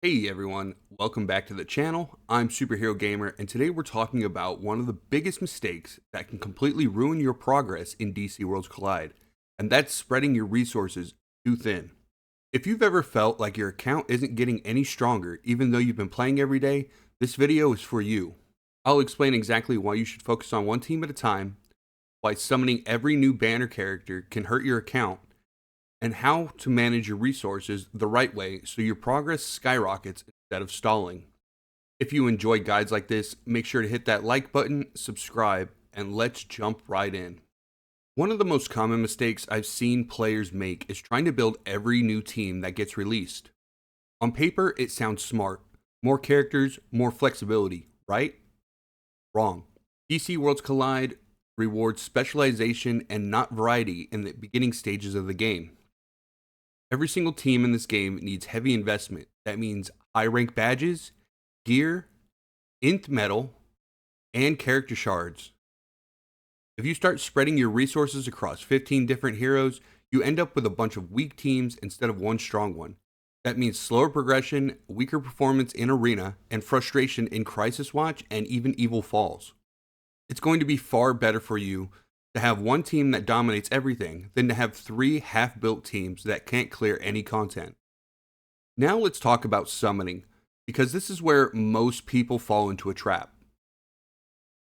Hey everyone, welcome back to the channel. I'm Superhero Gamer, and today we're talking about one of the biggest mistakes that can completely ruin your progress in DC Worlds Collide, and that's spreading your resources too thin. If you've ever felt like your account isn't getting any stronger even though you've been playing every day, this video is for you. I'll explain exactly why you should focus on one team at a time, why summoning every new banner character can hurt your account, and how to manage your resources the right way so your progress skyrockets instead of stalling. If you enjoy guides like this, make sure to hit that like button, subscribe, and let's jump right in. One of the most common mistakes I've seen players make is trying to build every new team that gets released. On paper, it sounds smart. More characters, more flexibility, right? Wrong. DC Worlds Collide rewards specialization and not variety in the beginning stages of the game. Every single team in this game needs heavy investment. That means high rank badges, gear, Nth Metal, and character shards. If you start spreading your resources across 15 different heroes, you end up with a bunch of weak teams instead of one strong one. That means slower progression, weaker performance in Arena, and frustration in Crisis Watch and even Evil Falls. It's going to be far better for you to have one team that dominates everything than to have three half-built teams that can't clear any content. Now let's talk about summoning, because this is where most people fall into a trap.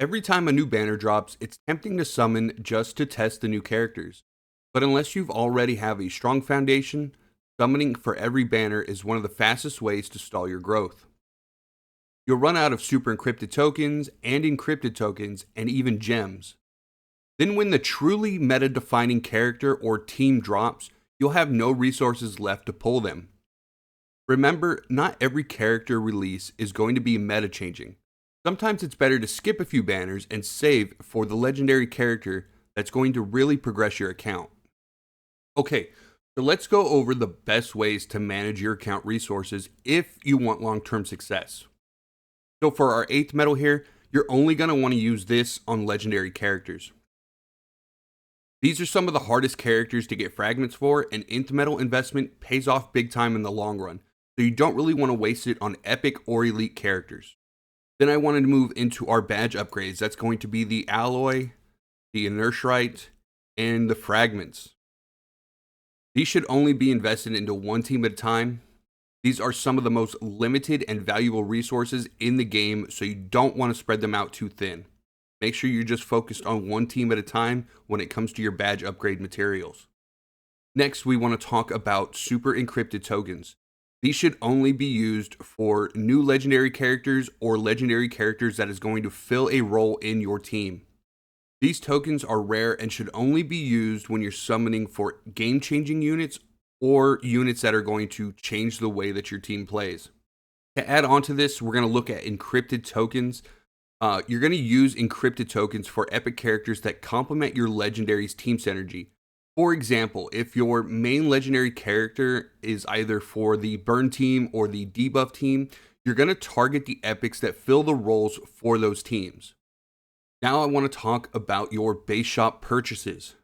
Every time a new banner drops, it's tempting to summon just to test the new characters. But unless you've already have a strong foundation, summoning for every banner is one of the fastest ways to stall your growth. You'll run out of Super Encrypted Tokens and Encrypted Tokens and even gems. Then when the truly meta-defining character or team drops, you'll have no resources left to pull them. Remember, not every character release is going to be meta-changing. Sometimes it's better to skip a few banners and save for the legendary character that's going to really progress your account. Okay, so let's go over the best ways to manage your account resources if you want long-term success. So for our 8th metal here, you're only going to want to use this on legendary characters. These are some of the hardest characters to get fragments for, and Nth Metal investment pays off big time in the long run, so you don't really want to waste it on epic or elite characters. Then I wanted to move into our badge upgrades. That's going to be the alloy, the inertiorite, and the fragments. These should only be invested into one team at a time. These are some of the most limited and valuable resources in the game, so you don't want to spread them out too thin. Make sure you're just focused on one team at a time when it comes to your badge upgrade materials. Next, we want to talk about Super Encrypted Tokens. These should only be used for new legendary characters or legendary characters that is going to fill a role in your team. These tokens are rare and should only be used when you're summoning for game-changing units or units that are going to change the way that your team plays. To add on to this, we're going to look at encrypted tokens. You're going to use encrypted tokens for epic characters that complement your legendary's team synergy. For example, if your main legendary character is either for the burn team or the debuff team, you're going to target the epics that fill the roles for those teams. Now I want to talk about your base shop purchases.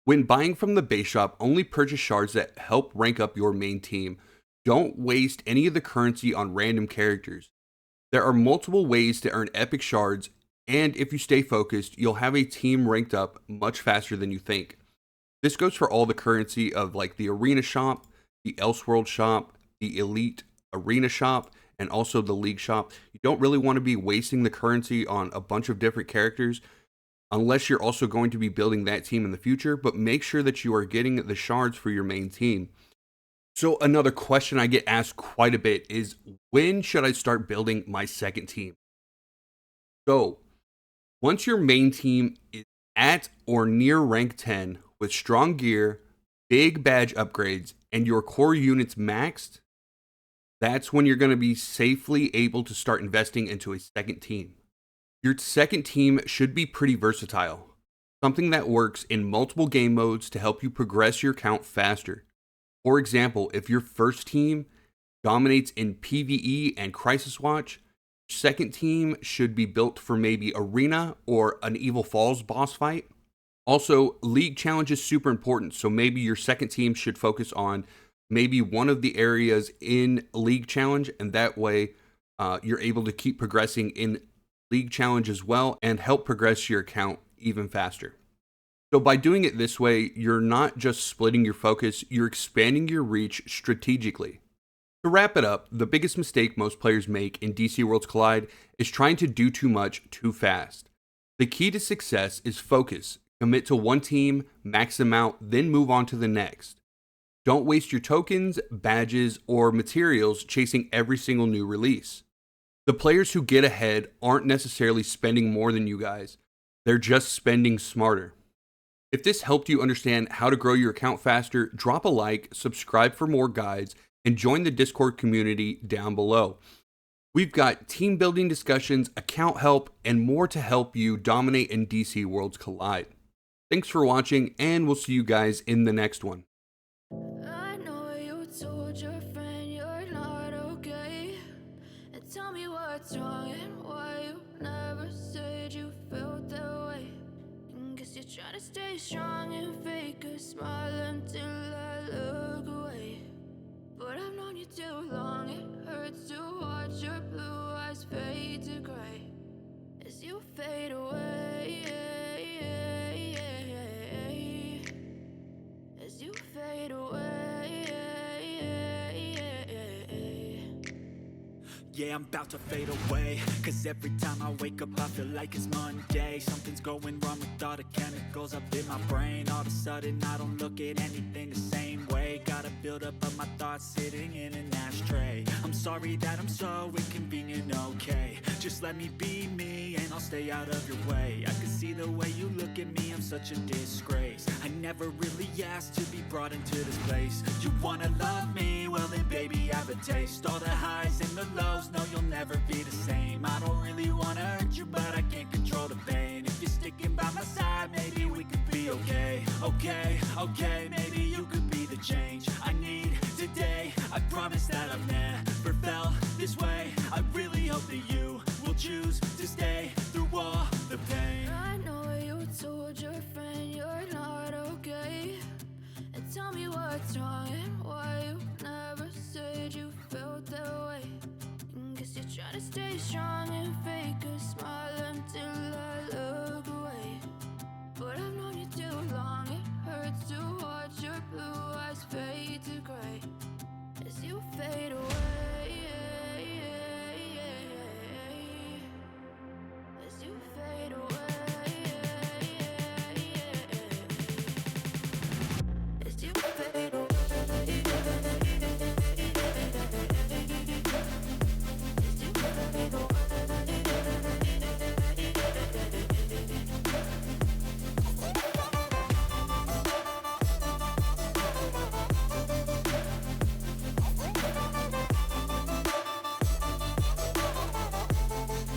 When buying from the base shop, only purchase shards that help rank up your main team. Don't waste any of the currency on random characters. There are multiple ways to earn epic shards, and if you stay focused, you'll have a team ranked up much faster than you think. This goes for all the currency of like the arena shop, the Elseworld shop, the elite arena shop, and also the league shop. You don't really want to be wasting the currency on a bunch of different characters unless you're also going to be building that team in the future, but make sure that you are getting the shards for your main team. So another question I get asked quite a bit is, when should I start building my second team? So once your main team is at or near rank 10 with strong gear, big badge upgrades, and your core units maxed, that's when you're going to be safely able to start investing into a second team. Your second team should be pretty versatile, something that works in multiple game modes to help you progress your count faster. For example, if your first team dominates in PvE and Crisis Watch, your second team should be built for maybe Arena or an Evil Falls boss fight. Also, League challenge is super important, so maybe your second team should focus on maybe one of the areas in League Challenge, and that way you're able to keep progressing in League Challenge as well and help progress your account even faster. So by doing it this way, you're not just splitting your focus, you're expanding your reach strategically. To wrap it up, the biggest mistake most players make in DC Worlds Collide is trying to do too much too fast. The key to success is focus. Commit to one team, max them out, then move on to the next. Don't waste your tokens, badges, or materials chasing every single new release. The players who get ahead aren't necessarily spending more than you guys. They're just spending smarter. If this helped you understand how to grow your account faster, drop a like, subscribe for more guides, and join the Discord community down below. We've got team building discussions, account help, and more to help you dominate in DC Worlds Collide. Thanks for watching, and we'll see you guys in the next one. I know you told your friend you're not okay, and tell me what's wrong and why you never said you felt that way. Guess you're trying to stay strong and fake a smile until I look away. But I've known you too long, it hurts to watch your blue eyes fade to gray as you fade away, as you fade away. Yeah, I'm about to fade away, cause every time I wake up I feel like it's Monday. Something's going wrong with all the chemicals up in my brain. All of a sudden I don't look at anything the same way. Gotta build up of my thoughts sitting in an ashtray. I'm sorry that I'm so inconvenient, okay. Just let me be me and I'll stay out of your way. I can see the way you look at me, I'm such a disgrace. I never really asked to be brought into this place. You wanna love me? Well then baby have a taste. All the highs and the lows, no you'll never be the same. I don't really wanna hurt you but I can't control the pain. If you're sticking by my side maybe we could be okay. Okay, maybe you could be the change I need today. I promise that I've never felt this way. I really hope that you will choose to stay through all the pain. I know you told your friend you're not okay, and tell me what's wrong and why you never said you felt that way. Guess you're trying to stay strong and fake a smile until I look away. But I've known you too long, it hurts to watch your blue eyes fade to gray as you fade